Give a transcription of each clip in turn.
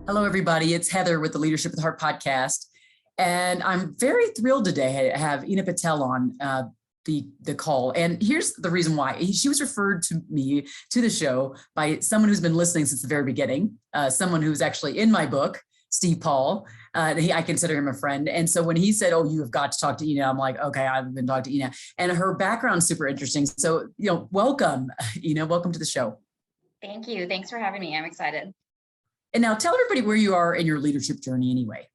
Hello, everybody. It's Heather with the Leadership with Heart podcast. And I'm very thrilled today to have Ena Patel on the call. And here's the reason why. She was referred to me to the show by someone who's been listening since the very beginning, someone who's actually in my book, Steve Paul. I consider him a friend. And so when he said, "Oh, you have got to talk to Ena," I'm like, okay, I've been talking to Ena. And her background's super interesting. So, welcome, Ena. Welcome to the show. Thank you. Thanks for having me. I'm excited. And now tell everybody where you are in your leadership journey anyway.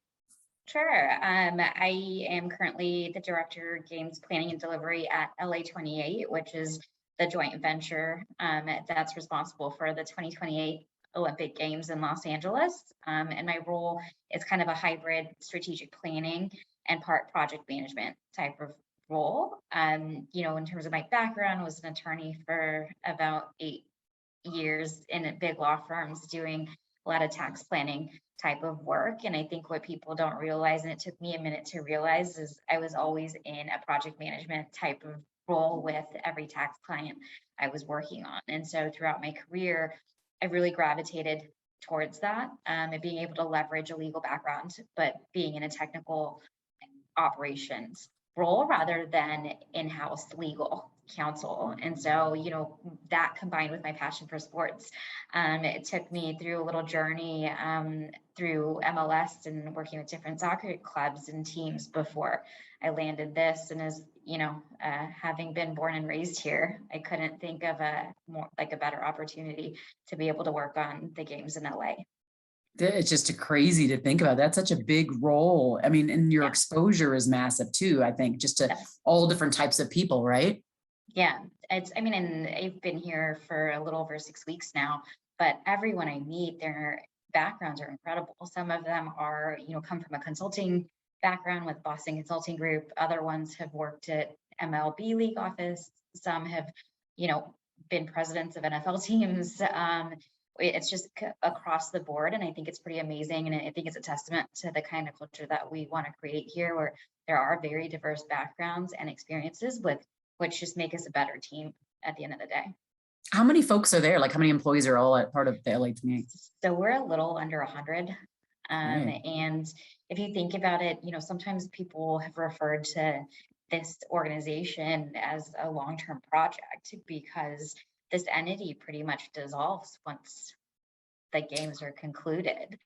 Sure. I am currently the Director of Games Planning and Delivery at LA28, which is the joint venture that's responsible for the 2028 Olympic Games in Los Angeles. And my role is kind of a hybrid strategic planning and part project management type of role. In terms of my background, I was an attorney for about 8 years in big law firms doing a lot of tax planning type of work. And I think what people don't realize, and it took me a minute to realize, is I was always in a project management type of role with every tax client I was working on. And so throughout my career, I really gravitated towards that, and being able to leverage a legal background, but being in a technical operations role rather than in-house legal counsel. And so, that combined with my passion for sports, it took me through a little journey through MLS and working with different soccer clubs and teams before I landed this. And as having been born and raised here, I couldn't think of a better opportunity to be able to work on the games in LA. It's just crazy to think about. That's such a big role. I mean, and your exposure is massive too, I think, just to all different types of people, right? Yeah, and I've been here for a little over 6 weeks now, but everyone I meet, their backgrounds are incredible. Some of them are, come from a consulting background with Boston Consulting Group. Other ones have worked at MLB League office. Some have, been presidents of NFL teams. It's just across the board. And I think it's pretty amazing. And I think it's a testament to the kind of culture that we want to create here, where there are very diverse backgrounds and experiences which just make us a better team at the end of the day. How many folks are there? Like, how many employees are all at part of the LA28? So we're a little under 100. And if you think about it, sometimes people have referred to this organization as a long-term project because this entity pretty much dissolves once the games are concluded.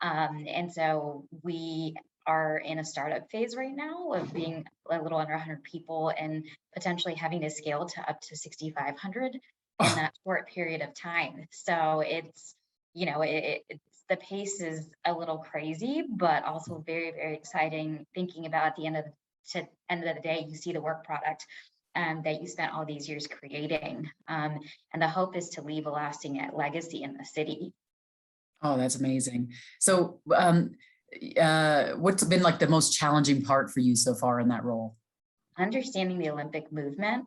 And so we are in a startup phase right now of being a little under 100 people and potentially having to scale to up to 6,500 in that short period of time. So it's, it's the pace is a little crazy, but also very, very exciting thinking about at the end of the day, you see the work product that you spent all these years creating. And the hope is to leave a lasting legacy in the city. Oh, that's amazing. So what's been like the most challenging part for you so far in that role? Understanding the Olympic movement,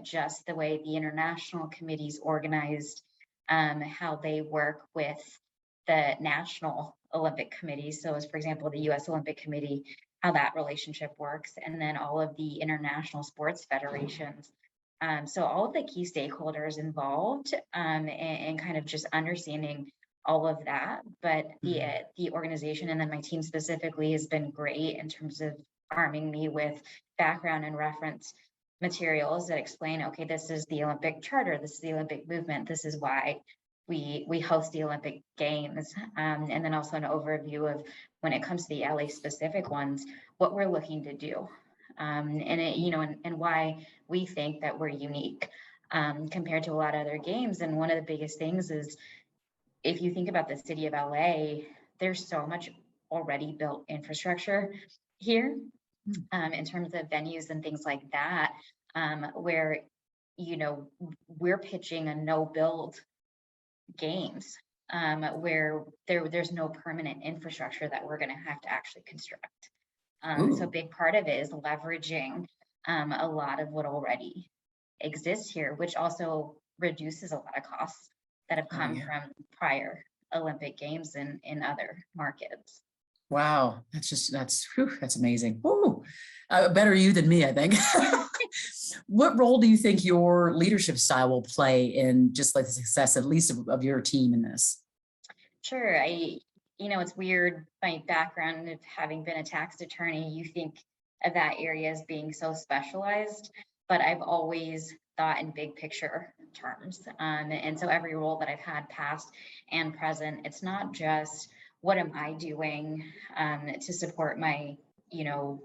just the way the international committees organized, how they work with the national Olympic committees. So as, for example, the US Olympic Committee, how that relationship works, and then all of the international sports federations. So all of the key stakeholders involved, and kind of just understanding all of that. But the organization and then my team specifically has been great in terms of arming me with background and reference materials that explain, okay, this is the Olympic Charter, this is the Olympic movement, this is why we host the Olympic Games, and then also an overview of when it comes to the LA specific ones, what we're looking to do, and why we think that we're unique compared to a lot of other games. And one of the biggest things is, if you think about the city of LA, there's so much already built infrastructure here in terms of venues and things like that, where we're pitching a no-build games, where there's no permanent infrastructure that we're going to have to actually construct. So a big part of it is leveraging a lot of what already exists here, which also reduces a lot of costs that have come from prior Olympic Games in other markets. Wow, that's amazing. Woo. Better you than me, I think. What role do you think your leadership style will play in just like the success, at least of your team in this? Sure. It's weird, my background of having been a tax attorney, you think of that area as being so specialized, but I've always thought in big picture terms. And so every role that I've had past and present, it's not just what am I doing to support you know,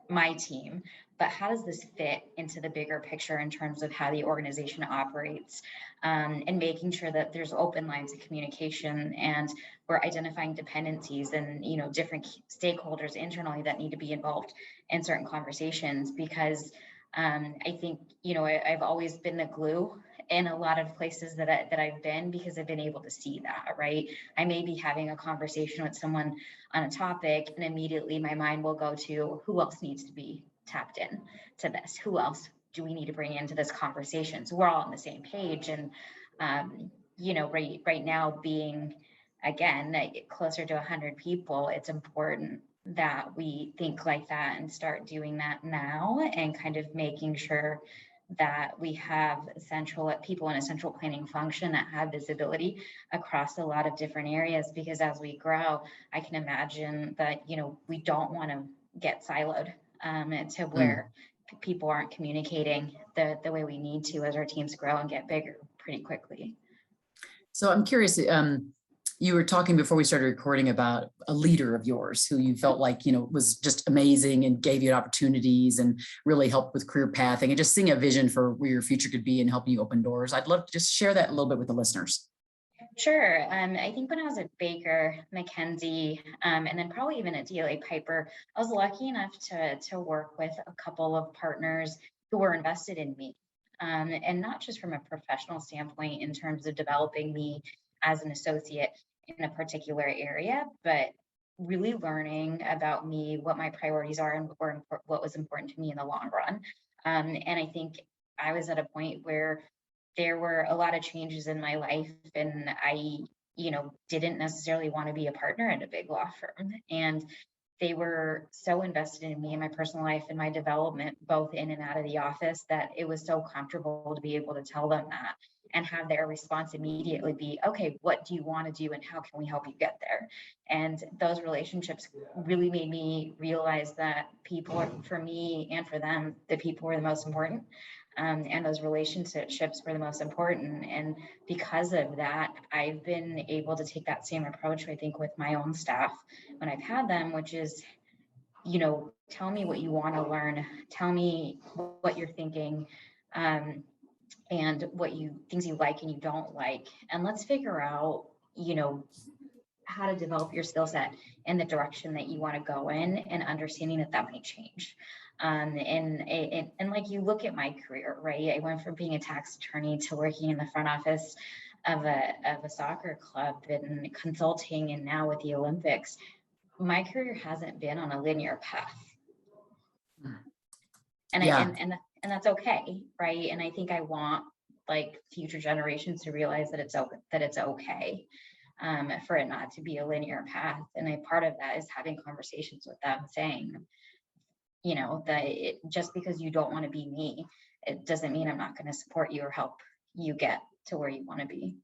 my team, but how does this fit into the bigger picture in terms of how the organization operates, and making sure that there's open lines of communication, and we're identifying dependencies and different stakeholders internally that need to be involved in certain conversations, because I think I've always been the glue in a lot of places that I've been, because I've been able to see that, right? I may be having a conversation with someone on a topic, and immediately my mind will go to who else needs to be tapped in to this, who else do we need to bring into this conversation, so we're all on the same page. And right now, being again closer to 100 people, it's important that we think like that and start doing that now, and kind of making sure that we have people in a central planning function that have visibility across a lot of different areas, because as we grow, I can imagine that we don't want to get siloed to where people aren't communicating the way we need to as our teams grow and get bigger pretty quickly. So I'm curious, you were talking before we started recording about a leader of yours who you felt like, was just amazing and gave you opportunities and really helped with career pathing and just seeing a vision for where your future could be and helping you open doors. I'd love to just share that a little bit with the listeners. Sure. I think when I was at Baker McKenzie, and then probably even at DLA Piper, I was lucky enough to work with a couple of partners who were invested in me. And not just from a professional standpoint in terms of developing me as an associate in a particular area, but really learning about me, what my priorities are, and what was important to me in the long run. And I think I was at a point where there were a lot of changes in my life, and I, didn't necessarily want to be a partner at a big law firm. And they were so invested in me and my personal life and my development, both in and out of the office, that it was so comfortable to be able to tell them that and have their response immediately be, okay, what do you want to do and how can we help you get there? And those relationships really made me realize that people, for me and for them, the people were the most important. And those relationships were the most important. And because of that, I've been able to take that same approach, I think, with my own staff when I've had them, which is, tell me what you want to learn, tell me what you're thinking, and things you like and you don't like. And let's figure out, how to develop your skill set in the direction that you want to go in, and understanding that might change. And like, you look at my career, right? I went from being a tax attorney to working in the front office of a soccer club and consulting, and now with the Olympics. My career hasn't been on a linear path. And and that's okay, right? And I think I want future generations to realize that it's okay for it not to be a linear path. And part of that is having conversations with them, saying, that just because you don't want to be me, it doesn't mean I'm not going to support you or help you get to where you want to be.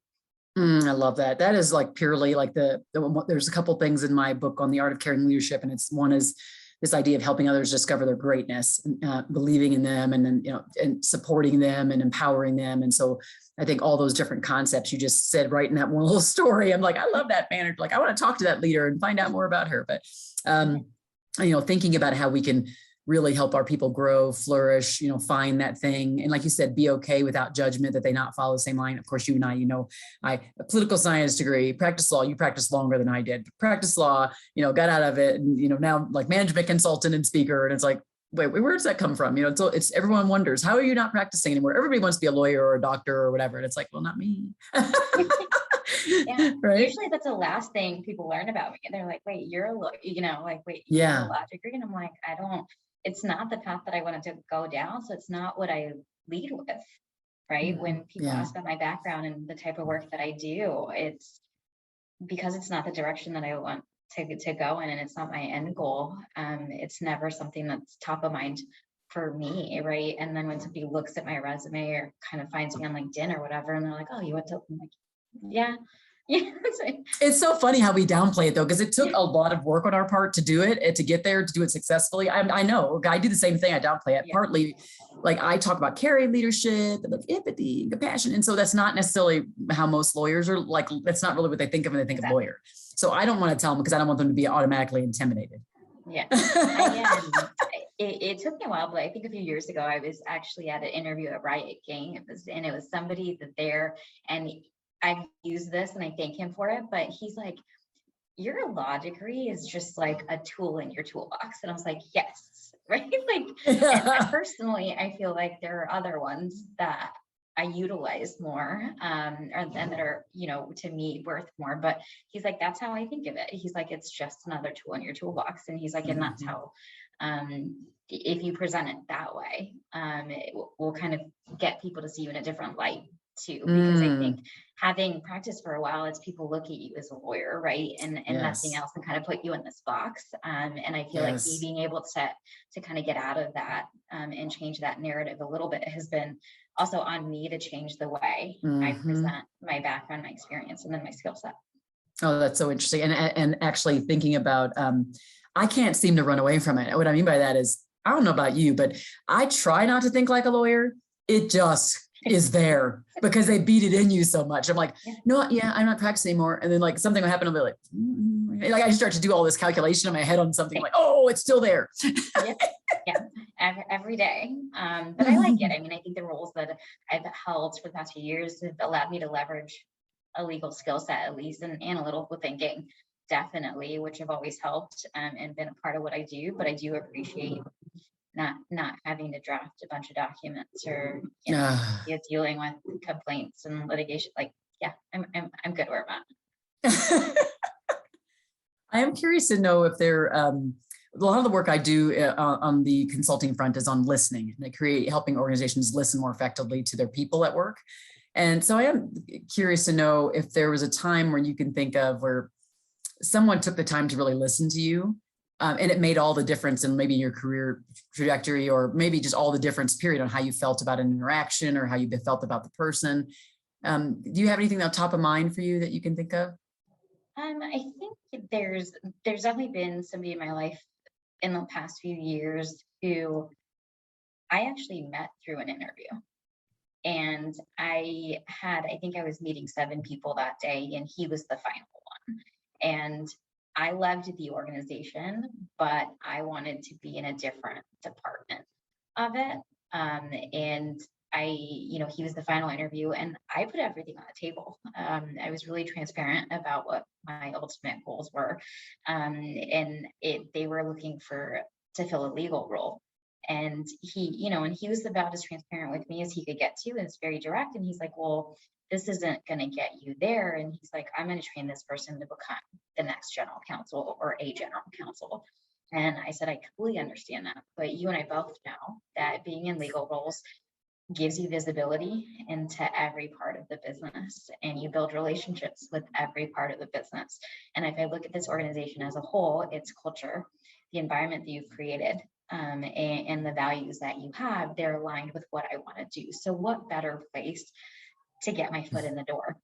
I love that. That is purely there's a couple things in my book on the art of caring leadership. And one is this idea of helping others discover their greatness, believing in them, and then, and supporting them and empowering them. And so I think all those different concepts you just said right in that one little story, I'm like, I love that manager. I want to talk to that leader and find out more about her. But, thinking about how we can really help our people grow, flourish, find that thing. And like you said, be okay without judgment, that they not follow the same line. Of course, you and I a political science degree, practice law, you practiced longer than I did, practice law, got out of it. And, now management consultant and speaker. And it's like, wait, where does that come from? It's everyone wonders, how are you not practicing anymore? Everybody wants to be a lawyer or a doctor or whatever. And it's like, well, not me. Yeah, right. Usually that's the last thing people learn about me. They're like, wait, you're a lawyer, wait, you have a law degree? And I'm like, it's not the path that I wanted to go down. So it's not what I lead with, right? Mm-hmm. When people ask about my background and the type of work that I do, it's because it's not the direction that I want to go in, and it's not my end goal. It's never something that's top of mind for me, right? And then when somebody looks at my resume or kind of finds me on LinkedIn or whatever, and they're like, oh, you went to, I'm like, yeah, Yeah, it's like, It's so funny how we downplay it though, because it took a lot of work on our part to do it and to get there, to do it successfully. I know I do the same thing. I downplay it yeah, partly. Like I talk about caring leadership and like empathy and compassion. And so that's not necessarily how most lawyers are like, that's not really what they think of when they think of exactly. lawyer. So I don't want to tell them because I don't want them to be automatically intimidated. Yeah. It took me a while, but I think a few years ago, I was actually at an interview at Riot King. It was somebody that there, and I've used this and I thank him for it, but he's like, your law degree is just like a tool in your toolbox. And I was like, yes, right? Like, and personally, I feel like there are other ones that I utilize more, and that are, to me worth more. But he's like, that's how I think of it. He's like, it's just another tool in your toolbox. And he's like, and that's how, if you present it that way, it will kind of get people to see you in a different light too, because I think having practiced for a while, it's people look at you as a lawyer, right? And nothing else, and kind of put you in this box. And I feel like me being able to kind of get out of that, and change that narrative a little bit has been also on me to change the way I present my background, my experience, and then my skill set. Oh, that's so interesting. And actually thinking about, I can't seem to run away from it. What I mean by that is, I don't know about you, but I try not to think like a lawyer. It just is there because they beat it in you so much. I'm like, no, I'm not practicing anymore. And then like something will happen. I'll be like I start to do all this calculation in my head on something. I'm like, oh, it's still there. Every day. But I like it. I mean, I think the roles that I've held for the past few years have allowed me to leverage a legal skill set, at least, and analytical thinking, definitely, which have always helped, and been a part of what I do. But I do appreciate not having to draft a bunch of documents or dealing with complaints and litigation. Like, I'm good where I'm at. I am curious to know if there, a lot of the work I do on the consulting front is on listening, and helping organizations listen more effectively to their people at work. And so I am curious to know if there was a time where you can think of where someone took the time to really listen to you, and it made all the difference in maybe your career trajectory, or maybe just all the difference period on how you felt about an interaction or how you felt about the person. Do you have anything that's top of mind for you that you can think of? I think there's definitely been somebody in my life in the past few years who I actually met through an interview. And I think I was meeting 7 people that day, and he was the final one. And I loved the organization, but I wanted to be in a different department of it. And he was the final interview, and I put everything on the table. I was really transparent about what my ultimate goals were. And they were looking to fill a legal role. And he was about as transparent with me as he could get to, and it's very direct. And he's like, well, this isn't going to get you there. And he's like, I'm going to train this person to become the next general counsel or a general counsel. And I said, I completely understand that. But you and I both know that being in legal roles gives you visibility into every part of the business, and you build relationships with every part of the business. And if I look at this organization as a whole, its culture, the environment that you've created, and the values that you have, they're aligned with what I want to do. So what better place to get my foot in the door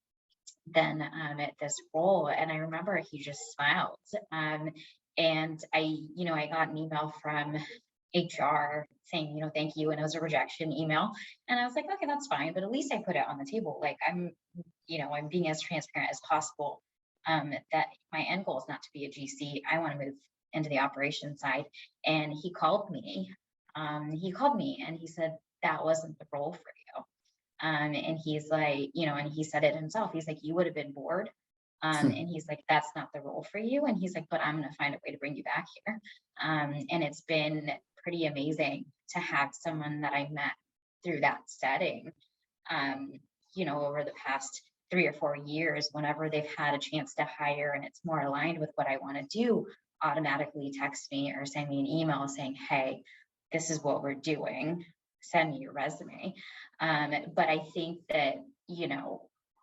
than at this role? And I remember he just smiled. And I got an email from HR saying, thank you. And it was a rejection email. And I was like, okay, that's fine. But at least I put it on the table. Like I'm being as transparent as possible, that my end goal is not to be a GC. I want to move into the operations side. And he called me and he said, that wasn't the role for you. And he's like, and he said it himself. He's like, you would have been bored. And he's like, that's not the role for you. And he's like, but I'm going to find a way to bring you back here. And it's been pretty amazing to have someone that I met through that setting, over the past 3 or 4 years, whenever they've had a chance to hire and it's more aligned with what I want to do, automatically text me or send me an email saying, hey, this is what we're doing. Send me your resume. But I think that,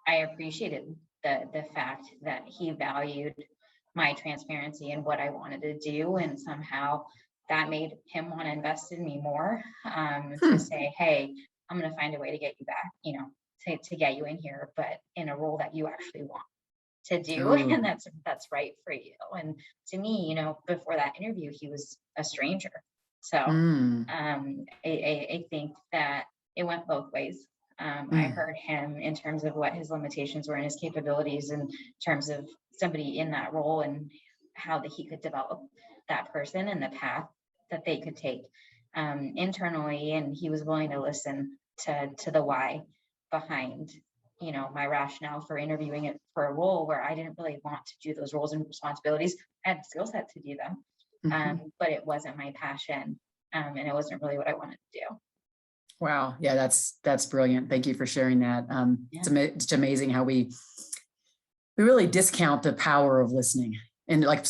I appreciated the fact that he valued my transparency and what I wanted to do. And somehow that made him want to invest in me more, to say, hey, I'm going to find a way to get you back, to get you in here, but in a role that you actually want. to do, Ooh. and that's right for you. And to me, before that interview, he was a stranger. So Mm, I think that it went both ways. I mm, heard him in terms of what his limitations were and his capabilities in terms of somebody in that role, and how that he could develop that person and the path that they could take internally. And he was willing to listen to the why behind my rationale for interviewing it for a role where I didn't really want to do those roles and responsibilities. I had the skill set to do them, mhm. but it wasn't my passion, and it wasn't really what I wanted to do. Wow. Yeah, that's brilliant. Thank you for sharing that. Yeah. It's amazing how we really discount the power of listening and like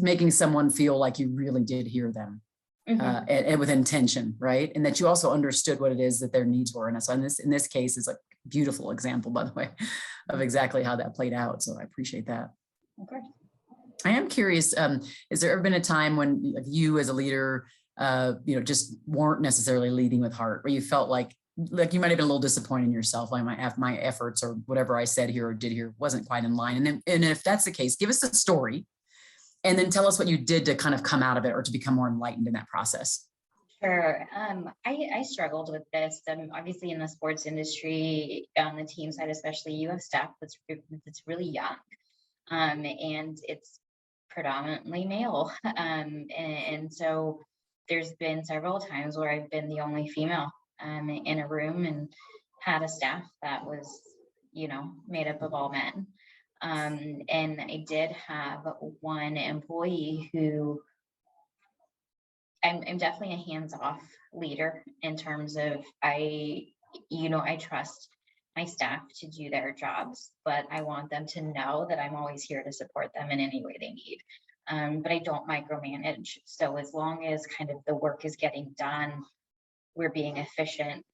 making someone feel like you really did hear them. Mhm. And with intention, right? And that you also understood what it is that their needs were. And so in this case is a beautiful example, by the way, of exactly how that played out. So I appreciate that. Of course. I am curious, has there ever been a time when you as a leader, just weren't necessarily leading with heart, where you felt like you might have been a little disappointed in yourself, like my efforts or whatever I said here or did here wasn't quite in line. And if that's the case, give us a story and then tell us what you did to kind of come out of it or to become more enlightened in that process. Sure. I struggled with this. Obviously, in the sports industry, on the team side, especially, you have staff that's really young, and it's predominantly male. And so there's been several times where I've been the only female in a room and had a staff that was, made up of all men. And I did have one employee who I'm definitely a hands-off leader in terms of I trust my staff to do their jobs, but I want them to know that I'm always here to support them in any way they need. But I don't micromanage. So as long as kind of the work is getting done, we're being efficient,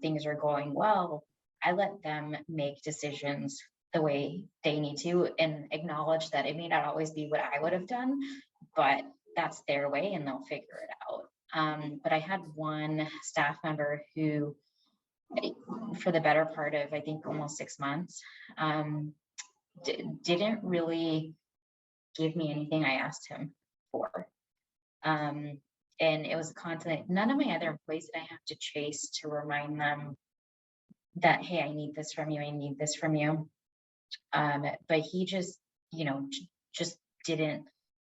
things are going well, I let them make decisions the way they need to and acknowledge that it may not always be what I would have done, but that's their way and they'll figure it out. But I had one staff member who, for the better part of, I think, almost 6 months, didn't really give me anything I asked him for. And it was constantly, none of my other employees that I have to chase to remind them that, hey, I need this from you, I need this from you. But he just, just didn't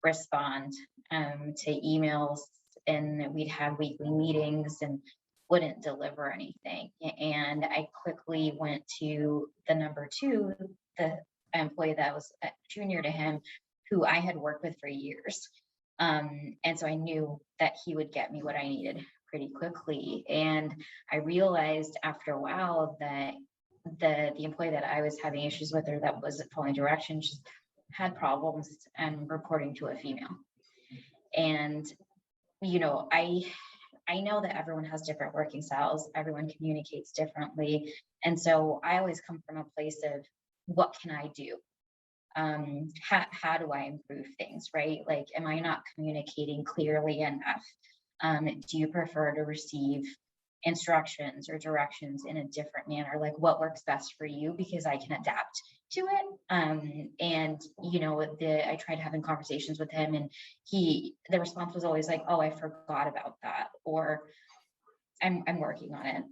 respond to emails, and we'd have weekly meetings and wouldn't deliver anything. And I quickly went to the number two, the employee that was junior to him, who I had worked with for years. And so I knew that he would get me what I needed pretty quickly. And I realized after a while that the employee that I was having issues with, or that wasn't following directions, just had problems and reporting to a female. And I know that everyone has different working styles, everyone communicates differently, and so I always come from a place of, what can I do? How do I improve things, right? Like, am I not communicating clearly enough? Do you prefer to receive instructions or directions in a different manner? Like, what works best for you? Because I can adapt to it. And I tried having conversations with him, and the response was always like, oh, I forgot about that, or I'm working on it,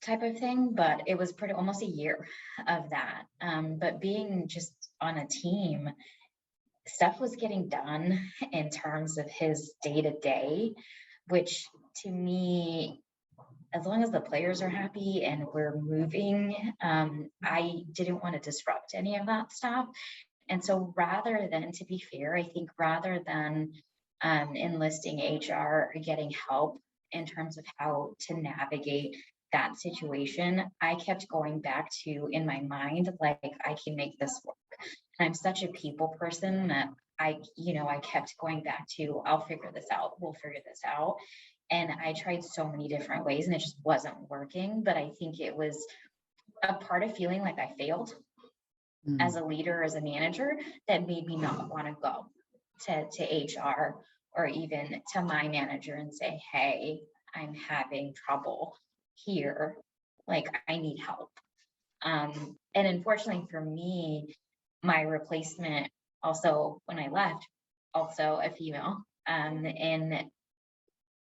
type of thing. But it was almost a year of that. But being just on a team, stuff was getting done in terms of his day-to-day, which to me, as long as the players are happy and we're moving, I didn't want to disrupt any of that stuff. And so rather than, to be fair, I think rather than enlisting HR or getting help in terms of how to navigate that situation, I kept going back to, in my mind, like, I can make this work. And I'm such a people person that I kept going back to, I'll figure this out, we'll figure this out. And I tried so many different ways and it just wasn't working. But I think it was a part of feeling like I failed as a leader, as a manager, that made me not want to go to HR or even to my manager and say, hey, I'm having trouble here. Like, I need help. And unfortunately for me, my replacement also, when I left, also a female, and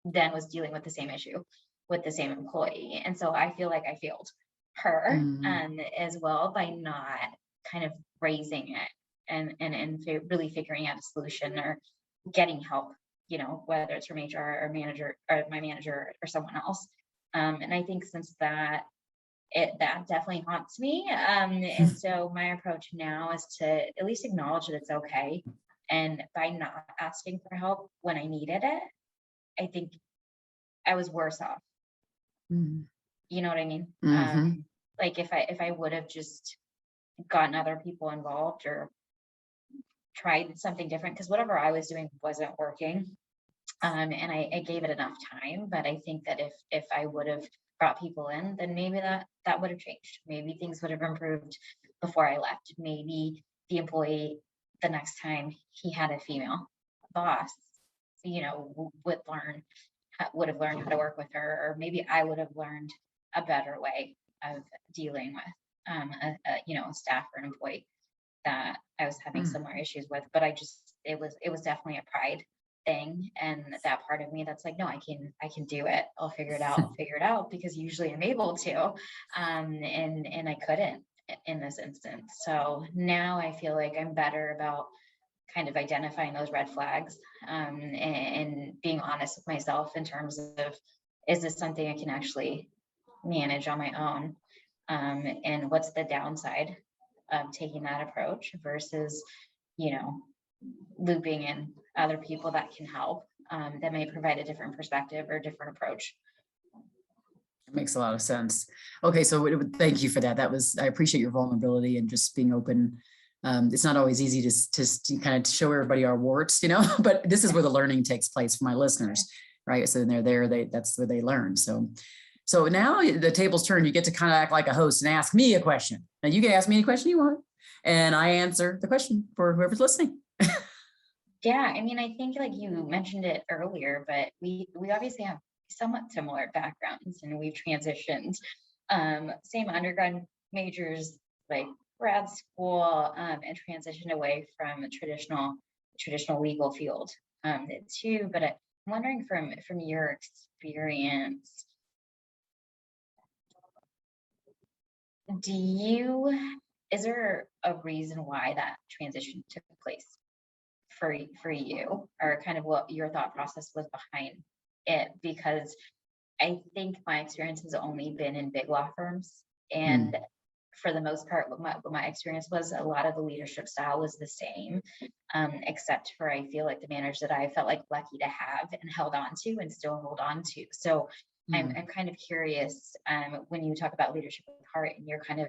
then was dealing with the same issue with the same employee. And so I feel like I failed her as well by not kind of raising it and really figuring out a solution or getting help, you know, whether it's from HR or manager or my manager or someone else. And I think since that definitely haunts me. And so my approach now is to at least acknowledge that it's okay. And by not asking for help when I needed it, I think I was worse off. You know what I mean? Like if I would have just gotten other people involved or tried something different, because whatever I was doing wasn't working. And I gave it enough time, but I think that if I would have brought people in, then maybe that would have changed. Maybe things would have improved before I left. Maybe the employee, the next time he had a female boss, you know, would have learned how to work with her, or maybe I would have learned a better way of dealing with a staff or an employee that I was having similar issues with. But it was definitely a pride thing, and that part of me that's like, no, I can do it. I'll figure it out because usually I'm able to, and I couldn't in this instance. So now I feel like I'm better about kind of identifying those red flags, and being honest with myself in terms of, is this something I can actually manage on my own, and what's the downside of taking that approach versus, you know, looping in other people that can help, that may provide a different perspective or a different approach. It makes a lot of sense. Okay, so thank you for that. I appreciate your vulnerability and just being open. It's not always easy to kind of show everybody our warts, you know, but this is where the learning takes place for my listeners, right? So when they're there, that's where they learn. So now the table's turned. You get to kind of act like a host and ask me a question. Now you can ask me any question you want, and I answer the question for whoever's listening. Yeah, I mean, I think like you mentioned it earlier, but we obviously have somewhat similar backgrounds, and we've transitioned, same undergrad majors, like grad school, and transitioned away from a traditional legal field too. But I'm wondering from your experience, is there a reason why that transition took place for you, or kind of what your thought process was behind it? Because I think my experience has only been in big law firms, and for the most part, what my experience was, a lot of the leadership style was the same, except for, I feel like, the managers that I felt like lucky to have and held on to and still hold on to. So I'm kind of curious, when you talk about leadership with heart and you're kind of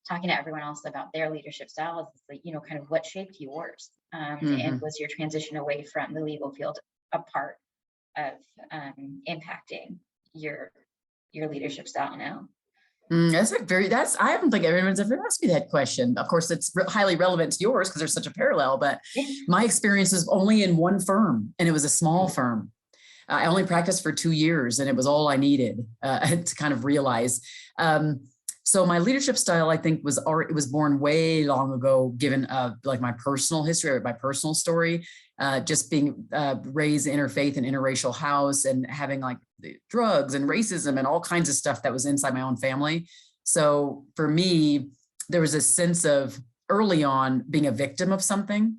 talking to everyone else about their leadership styles, like, you know, kind of what shaped yours, and was your transition away from the legal field a part of impacting your leadership style now? I haven't think everyone's ever asked me that question. Of course, it's highly relevant to yours because there's such a parallel, but my experience was only in one firm, and it was a small firm. I only practiced for 2 years, and it was all I needed to kind of realize. So my leadership style, I think, it was born way long ago, given like my personal history or my personal story, just being raised in interfaith and interracial house, and having like drugs and racism and all kinds of stuff that was inside my own family. So for me, there was a sense of early on being a victim of something,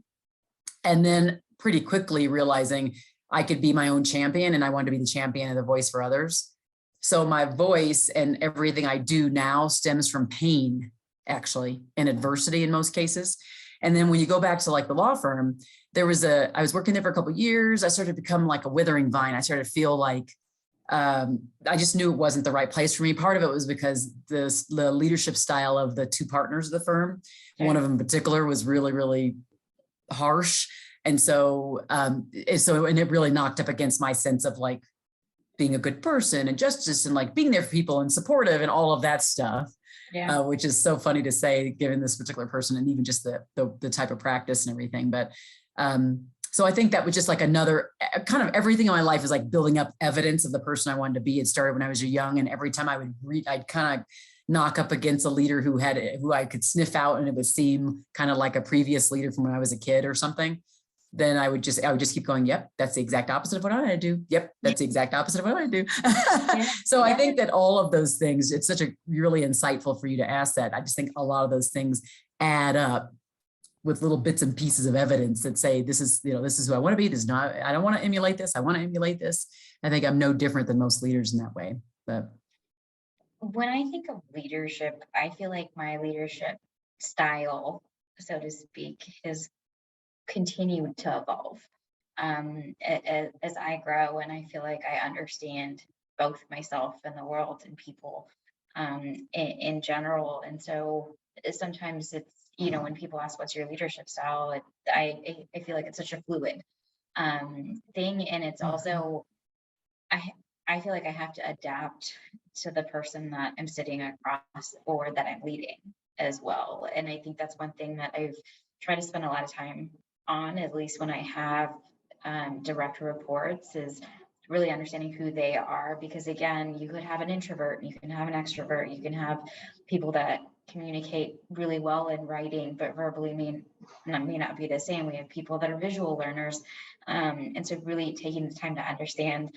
and then pretty quickly realizing I could be my own champion, and I wanted to be the champion and the voice for others. So my voice and everything I do now stems from pain, actually, and adversity in most cases. And then when you go back to like the law firm, I was working there for a couple of years. I started to become like a withering vine. I started to feel like I just knew it wasn't the right place for me. Part of it was because the leadership style of the two partners of the firm, one of them in particular, was really, really harsh. And so it really knocked up against my sense of like being a good person and justice and like being there for people and supportive and all of that stuff, which is so funny to say given this particular person and even just the type of practice and everything. But so I think that was just like another kind of everything in my life is like building up evidence of the person I wanted to be. It started when I was young, and every time I would read, I'd kind of knock up against a leader who I could sniff out and it would seem kind of like a previous leader from when I was a kid or something, then I would just keep going, yep, that's the exact opposite of what I want to do. Yep, that's the exact opposite of what I want to do. So I think that all of those things, it's such a really insightful for you to ask that. I just think a lot of those things add up with little bits and pieces of evidence that say, this is who I want to be. This is not, I don't want to emulate this. I want to emulate this. I think I'm no different than most leaders in that way. But when I think of leadership, I feel like my leadership style, so to speak, has continued to evolve as I grow, and I feel like I understand both myself and the world and people in general. And so sometimes it's, when people ask what's your leadership style, I feel like it's such a fluid thing, and it's also I feel like I have to adapt to the person that I'm sitting across or that I'm leading as well. And I think that's one thing that I've tried to spend a lot of time on, at least when I have direct reports, is really understanding who they are. Because again, you could have an introvert, you can have an extrovert, you can have people that communicate really well in writing, but verbally may not be the same. We have people that are visual learners. And so really taking the time to understand,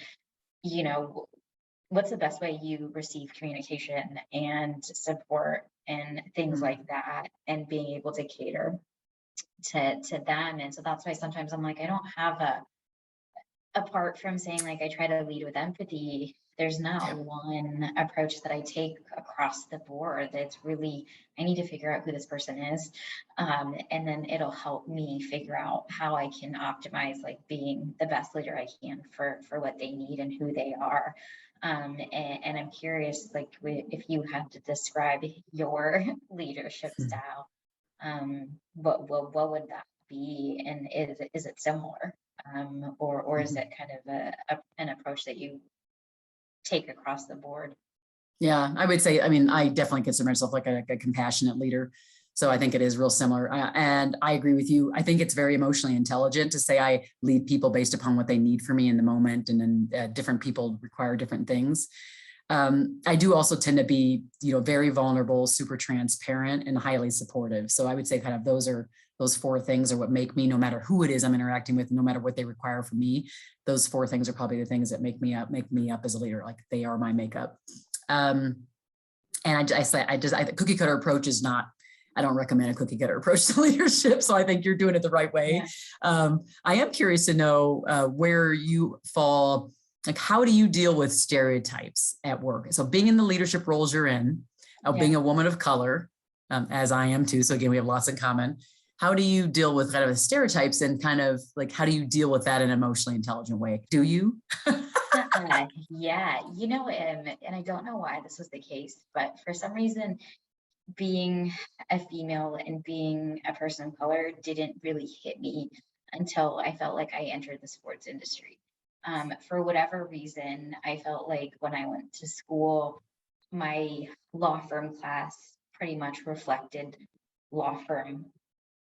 what's the best way you receive communication and support and things like that, and being able to cater to them. And so that's why sometimes I'm like, I don't have apart from saying like I try to lead with empathy, there's not one approach that I take across the board. That's really, I need to figure out who this person is, and then it'll help me figure out how I can optimize like being the best leader I can for what they need and who they are. And I'm curious, like, if you had to describe your leadership style, what would that be, and is it similar, or is it kind of an approach that you take across the board? yeah, I would say, I mean, I definitely consider myself like a compassionate leader. So I think it is real similar. And I agree with you. I think it's very emotionally intelligent to say I lead people based upon what they need from me in the moment. And then different people require different things. I do also tend to be, very vulnerable, super transparent, and highly supportive. So I would say kind of those four things are what make me, no matter who it is I'm interacting with, no matter what they require from me, those four things are probably the things that make me up as a leader. Like they are my makeup. And the cookie cutter approach is not, I don't recommend a cookie cutter approach to leadership. So I think you're doing it the right way. Yeah. I am curious to know where you fall. Like, how do you deal with stereotypes at work? So being in the leadership roles you're in, being a woman of color, as I am too. So again, we have lots in common. How do you deal with kind of the stereotypes, and kind of like, how do you deal with that in an emotionally intelligent way? Do you? Yeah, and I don't know why this was the case, but for some reason, being a female and being a person of color didn't really hit me until I felt like I entered the sports industry. For whatever reason, I felt like when I went to school, my law firm class pretty much reflected law firm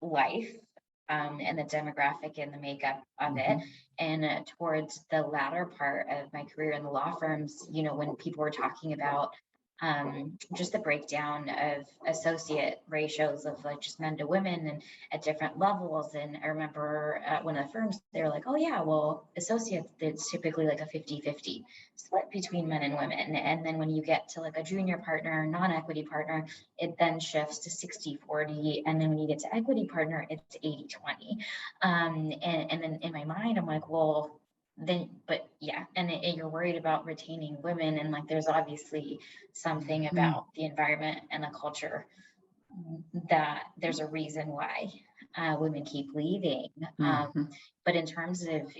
life, and the demographic and the makeup of it. And towards the latter part of my career in the law firms, when people were talking about just the breakdown of associate ratios of like just men to women and at different levels. And I remember at one of the firms, they were like, oh yeah, well, associates, it's typically like a 50-50 split between men and women. And then when you get to like a junior partner, non-equity partner, it then shifts to 60-40. And then when you get to equity partner, it's 80-20. And then in my mind, I'm like, well, then, but yeah, and you're worried about retaining women, and like there's obviously something about the environment and the culture that there's a reason why women keep leaving. But in terms of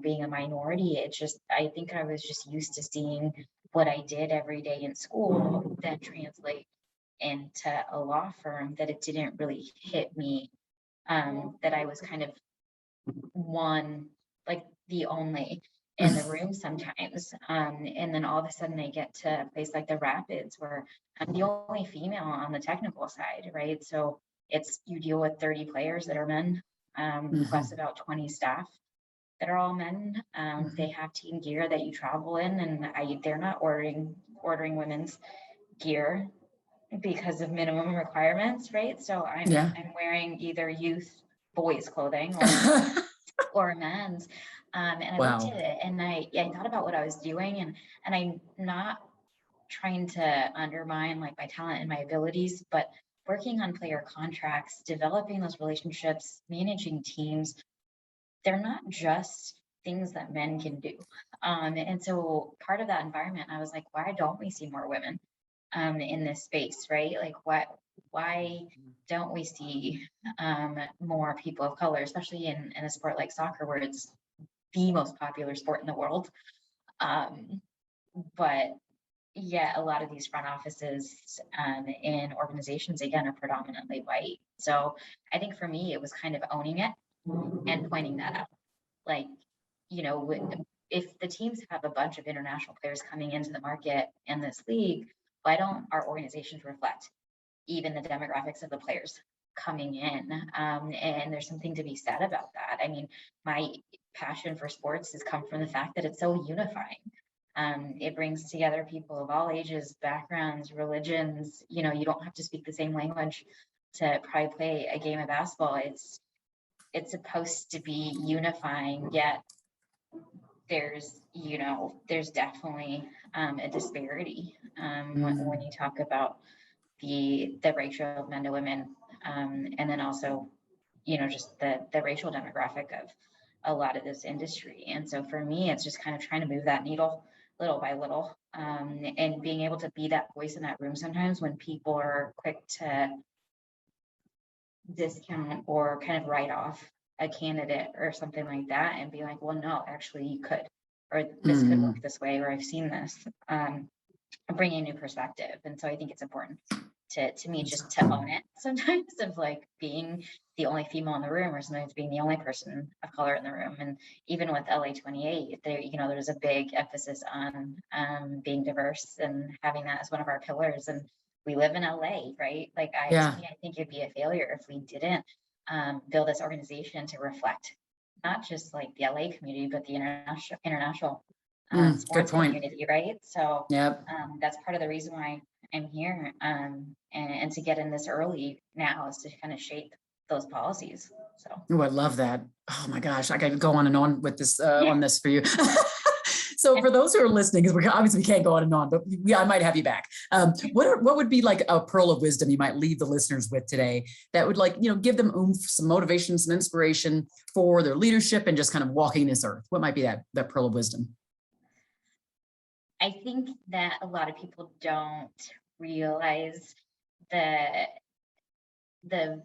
being a minority, it's just, I think I was just used to seeing what I did every day in school then translate into a law firm, that it didn't really hit me, that I was kind of one, like the only in the room sometimes. And then all of a sudden I get to a place like the Rapids where I'm the only female on the technical side, right? So you deal with 30 players that are men, plus about 20 staff that are all men. They have team gear that you travel in, and they're not ordering women's gear. because of minimum requirements, right? So I'm wearing either youth boys clothing or men's. And I looked Wow. at it and I thought about what I was doing, and I'm not trying to undermine like my talent and my abilities, but working on player contracts, developing those relationships, managing teams, they're not just things that men can do. And so part of that environment, I was like, why don't we see more women in this space, right? Like why don't we see more people of color, especially in a sport like soccer, where it's the most popular sport in the world. But yeah, a lot of these front offices in organizations, again, are predominantly white. So I think for me, it was kind of owning it and pointing that out. Like, you know, if the teams have a bunch of international players coming into the market in this league, why don't our organizations reflect even the demographics of the players coming in? And there's something to be said about that. I mean, my passion for sports has come from the fact that it's so unifying. It brings together people of all ages, backgrounds, religions. You know, you don't have to speak the same language to probably play a game of basketball. It's supposed to be unifying, yet there's definitely a disparity when you talk about the ratio of men to women, and then also, you know, just the racial demographic of a lot of this industry. And so for me, it's just kind of trying to move that needle little by little, and being able to be that voice in that room sometimes when people are quick to discount or kind of write off a candidate or something like that, and be like, well, no, actually you could, or this could work this way, or I've seen this, bringing a new perspective. And so I think it's important to me just to own it sometimes, of like being the only female in the room, or sometimes being the only person of color in the room. And even with LA28, there, you know, there's a big emphasis on being diverse and having that as one of our pillars. And we live in LA, right? Like to me, I think it'd be a failure if we didn't build this organization to reflect not just like the LA community, but the international sports community, right? So that's part of the reason why I'm here, and to get in this early now is to kind of shape those policies. So I love that. Oh my gosh, I could go on and on with this on this for you. So for those who are listening, because we obviously can't go on and on, but I might have you back. What would be like a pearl of wisdom you might leave the listeners with today that would, like, you know, give them oomph, some motivation, some inspiration for their leadership and just kind of walking this earth? What might be that pearl of wisdom? I think that a lot of people don't realize the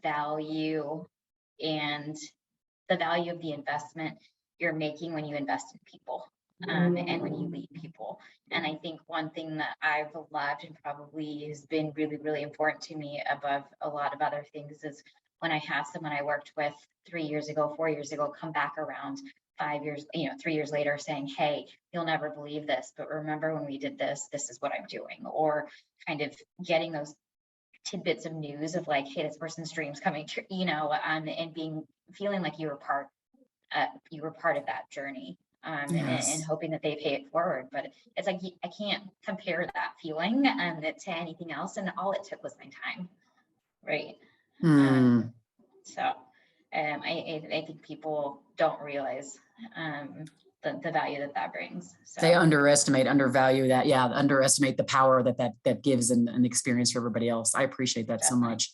value and the value of the investment you're making when you invest in people, and when you lead people. And I think one thing that I've loved and probably has been really, really important to me above a lot of other things is when I have someone I worked with 3 years ago, 4 years ago, come back around 5 years, 3 years later saying, hey, you'll never believe this, but remember when we did this, this is what I'm doing. Or kind of getting those tidbits of news of like, hey, this person's dream's coming true, and feeling like you were part of that journey, and hoping that they pay it forward. But it's like, I can't compare that feeling to anything else. And all it took was my time. Right. So I think people don't realize the value that brings. So they undervalue that. Yeah. Underestimate the power that gives and experience for everybody else. I appreciate that so much.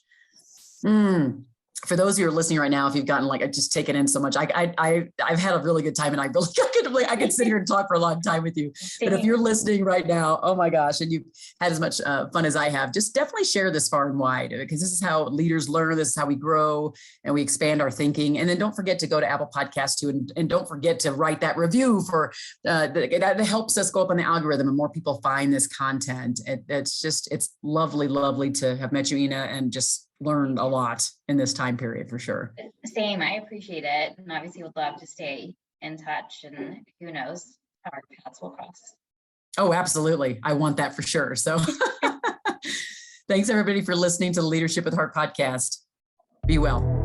For those of you who are listening right now, if you've gotten just taken in so much, I've had a really good time, and I could sit here and talk for a long time with you. But if you're listening right now, oh my gosh, and you've had as much fun as I have, just definitely share this far and wide, because this is how leaders learn. This is how we grow and we expand our thinking. And then don't forget to go to Apple Podcasts too, and don't forget to write that review for that helps us go up on the algorithm and more people find this content. It's lovely to have met you, Ena, and just learned a lot in this time period for sure. Same, I appreciate it, and obviously would love to stay in touch, and who knows how our paths will cross. Oh, absolutely. I want that for sure. So thanks everybody for listening to the Leadership with Heart podcast. Be well.